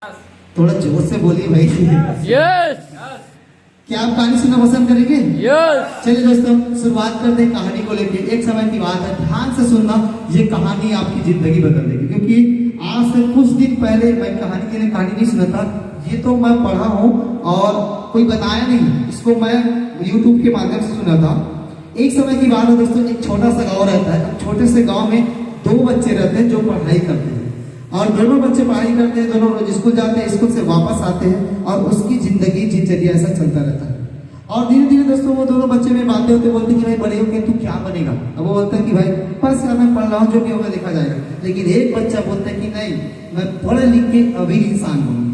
थोड़ा जोर से बोलिए भाई। यस क्या आप कहानी सुनना पसंद करेंगे? यस चलिए दोस्तों, शुरुआत करते हैं कहानी को लेके। एक समय की बात है, ध्यान से सुनना, ये कहानी आपकी जिंदगी बदल देगी। क्योंकि आज से कुछ दिन पहले मैं कहानी के लिए कहानी नहीं सुना था, ये तो मैं पढ़ा हूँ और कोई बताया नहीं, इसको मैं यूट्यूब के माध्यम से सुना था। एक समय की बात है दोस्तों, एक छोटा सा गाँव रहता है। छोटे से गाँव में दो बच्चे रहते हैं जो पढ़ाई करते हैं, और दोनों बच्चे पढ़ाई करते हैं, दोनों रोज स्कूल जाते हैं, स्कूल से वापस आते हैं और उसकी जिंदगी दिनचर्या ऐसा चलता रहता है। और धीरे धीरे दोस्तों वो दोनों बच्चे में बातें होते, बोलते कि भाई बड़े होके तू क्या बनेगा? अब वो बोलता है कि भाई बस यार मैं पढ़ रहा हूँ, जो भी होगा देखा जाएगा। लेकिन एक बच्चा बोलता है कि नहीं, मैं पढ़ लिख के अमीर इंसान बनूंगा।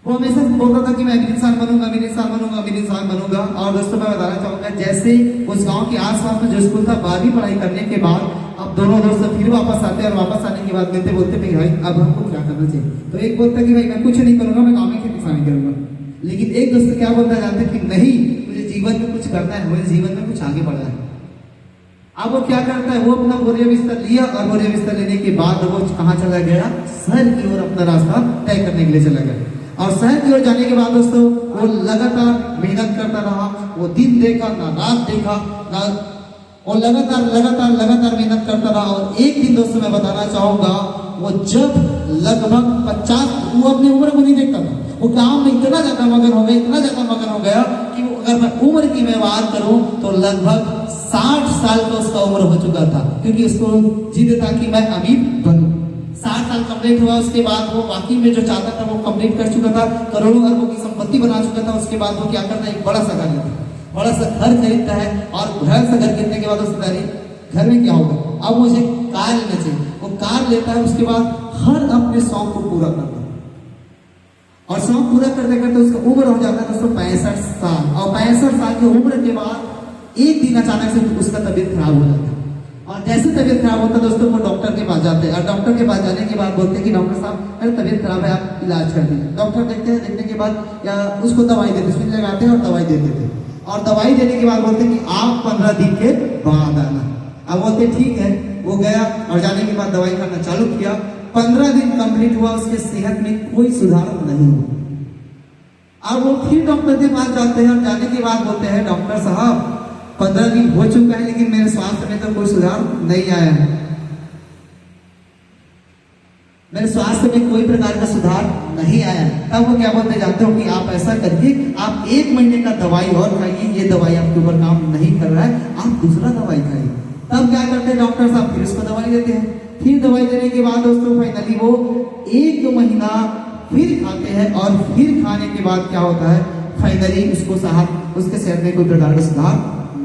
वो हमेशा बोलता था कि मैं अमीर इंसान बनूंगा, अमीर इंसान बनूंगा, अमीर इंसान बनूंगा। और दोस्तों मैं बताना चाहूंगा, जैसे उस गाँव के आसपास में जो स्कूल था, 12वीं पढ़ाई करने के बाद अब दोनों दोस्त फिर वापस आते हैं और वापस आने के बाद मिलते, बोलते भाई अब हमको क्या करना चाहिए? तो एक बोलता है कि भाई मैं कुछ नहीं करूंगा, मैं गाँव में खेती किसानी करूंगा। लेकिन एक दोस्त क्या बोलता जानते कि नहीं, मुझे जीवन में कुछ करना है, मुझे जीवन में कुछ आगे बढ़ना है। अब वो क्या करता है, वो अपना बोरिया बिस्तर लिया और बोरिया बिस्तर लेने के बाद वो कहाँ चला गया? शहर की ओर अपना रास्ता तय करने के लिए चला गया। और शहर की ओर जाने के बाद दोस्तों वो लगातार मेहनत करता रहा। वो दिन देखा ना रात देखा ना, और लगातार मेहनत करता रहा। और एक दिन दोस्तों मैं बताना चाहूंगा, वो जब लगभग 50, वो अपनी उम्र को नहीं देखता था, वो काम में इतना ज्यादा मगन हो गया, इतना ज्यादा मगन हो गया कि वो अगर मैं उम्र की मैं बात करूं तो लगभग 60 साल का उसका उम्र हो चुका था। क्योंकि उसको जिद था कि मैं अमीर बनूं। 60 साल कंप्लीट हुआ, उसके बाद वो बाकी में जो चाहता था वो कंप्लीट कर चुका था, करोड़ों अरबों की संपत्ति बना चुका था। उसके बाद वो क्या करता है, एक बड़ा सा घर लेता है, बड़ा सा घर खरीदता है। और बड़ा सा घर खरीदने के बाद उसके घर में क्या होगा, अब मुझे कार लेना चाहिए। वो कार लेता है, उसके बाद हर अपने शौक को पूरा करता है। और शौक पूरा करते करते उसका उम्र हो जाता है दोस्तों 65 साल। और 65 साल की उम्र के बाद एक दिन अचानक से उसका तबीयत खराब हो जाता है। और जैसे तबीयत खराब होता है दोस्तों, वो डॉक्टर के पास जाते हैं। और डॉक्टर के पास जाने के बाद बोलते हैं कि डॉक्टर साहब मेरी तबीयत खराब है, आप इलाज कर दीजिए। डॉक्टर देखते हैं, देखने के बाद या उसको दवाई देते, सुई लगाते हैं और दवाई दे देते हैं। और दवाई देने के बाद बोलते हैं कि आप 15 दिन के बाद आना। अब बोलते ठीक है, वो गया और जाने के बाद दवाई खाना चालू किया। 15 दिन कंप्लीट हुआ, उसके सेहत में कोई सुधार नहीं हुआ। अब वो फिर डॉक्टर के पास जाते हैं और जाने के बाद बोलते हैं डॉक्टर साहब 15 दिन हो चुका है लेकिन मेरे स्वास्थ्य में तो कोई सुधार नहीं आया है, मेरे स्वास्थ्य में कोई प्रकार का सुधार नहीं आया। तब वो क्या बोलते जानते हो कि आप ऐसा करिए, आप 1 महीने का दवाई और खाइए, ये दवाई आपके ऊपर काम नहीं कर रहा है, आप दूसरा दवाई खाइए। तब क्या करते हैं डॉक्टर साहब, फिर उसको दवाई देते हैं। फिर दवाई देने के बाद दोस्तों फाइनली वो 1 महीना फिर खाते हैं। और फिर खाने के बाद क्या होता है, फाइनली उसको साहब उसके सेहत में कोई प्रकार का सुधार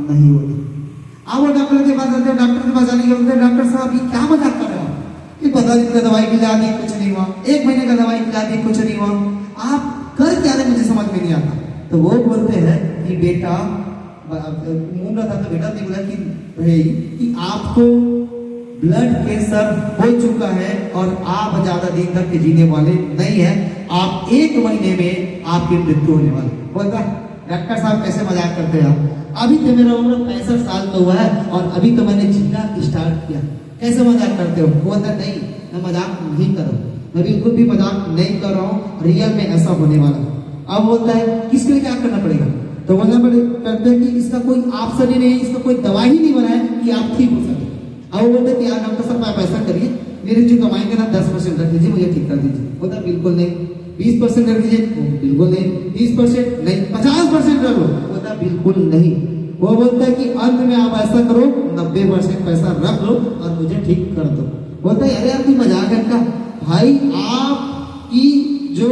नहीं होता। अब वो डॉक्टर के पास जाते हैं, डॉक्टर के पास जाने के बाद डॉक्टर साहब ये क्या मजाक कर रहे हो, ये 15 दिन का दवाई खिला दी कुछ नहीं हुआ, 1 महीने का दवाई खिला दी कुछ नहीं हुआ, आप कर क्या रहे मुझे समझ में नहीं आता। तो वो बोलते हैं कि बेटा, मुंह था तो बेटा ने बोला कि भाई कि आपको ब्लड प्रेशर हो चुका है और आप ज्यादा दिन तक जीने वाले नहीं है, आप 1 महीने में आपकी मृत्यु होने वाली। बोलता डॉक्टर साहब कैसे मजाक करते हैं आप, अभी तो मेरा उम्र 65 साल का हुआ है और अभी तो मैंने जीना स्टार्ट किया, कैसे मजाक करते हो? बोलता नहीं, मैं मजाक नहीं कर रहा हूँ, मैं बिल्कुल भी मजाक नहीं कर रहा हूँ, रियल में ऐसा होने वाला। अब बोलता है किसके लिए क्या करना पड़ेगा? तो बोलना करते हैं कि इसका कोई ऑप्शन ही नहीं है, इसका कोई दवाई ही नहीं बना है कि आप ठीक हो सके। अब वो बोलते कि यार डॉक्टर साहब आप ऐसा करिए, मेरे जो कमाएंगे ना 10% रख लीजिए, मुझे ठीक कर दीजिए। बोलता बिल्कुल नहीं। 20% रख लीजिए, बिल्कुल नहीं। 30% नहीं, 50% रख लो। बोलता बिल्कुल नहीं। वो बोलता है कि अंत में आप ऐसा करो 90% पैसा रख लो और मुझे ठीक कर दो। बोलता है अरे आपकी मजाक है क्या भाई, आपकी जो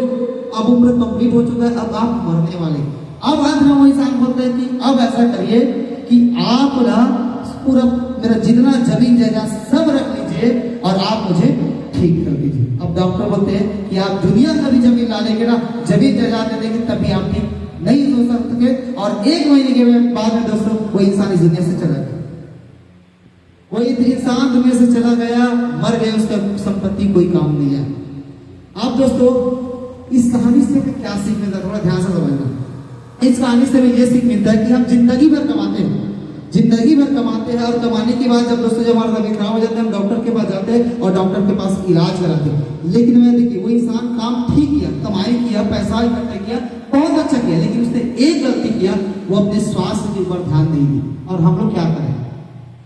अब उम्र कंप्लीट हो चुका है, अब आप मरने वाले। अब अंत में वो इंसान बोलता है कि अब ऐसा करिए कि आप ना पूरा मेरा जितना जमीन जायदाद सब रख लीजिए और आप मुझे ठीक कर दीजिए। अब डॉक्टर बोलते हैं कि आप दुनिया का भी जमीन ला लेंगे ना, जमीन जायदाद दे देंगे, तभी आप ठीक नहीं हो सकते। और 1 महीने के बाद में दोस्तों वो इंसान इस दुनिया से चला गया। वो इंसान दुनिया से चला गया, मर गया, उसका संपत्ति कोई काम नहीं है। अब दोस्तों इस कहानी से हमें क्या सीख मिलता है, थोड़ा ध्यान से समझना। इस कहानी से हमें यह सीख मिलता है कि हम जिंदगी भर कमाते हैं, जिंदगी भर कमाते हैं। और कमाने के बाद जब दोस्तों जब हमारा तबीयत खराब हो जाता है, हम डॉक्टर के पास जाते हैं और डॉक्टर के पास इलाज कराते हैं। लेकिन मैं देखिए वो इंसान पैसा इकट्ठा किया, बहुत अच्छा किया, लेकिन उसने एक गलती किया, वो अपने स्वास्थ्य के ऊपर ध्यान नहीं दिया। और हम लोग क्या करें?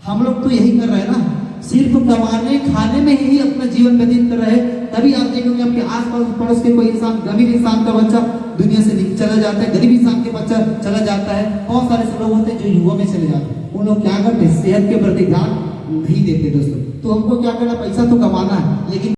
हम लोग तो यही कर रहे हैं ना, सिर्फ कमाने खाने में ही अपना जीवन व्यतीत कर रहे हैं। तभी आप देखोगे आपके आस पड़ोस के कोई इंसान, गरीब इंसान का बच्चा दुनिया से चला जाता है, गरीब इंसान के बच्चा चला जाता है। बहुत सारे ऐसे लोग होते हैं जो युवा में चले जाते हैं, उन लोग क्या करते हैं? सेहत के प्रति ध्यान नहीं देते दोस्तों। तो हमको क्या करना? पैसा तो कमाना है, लेकिन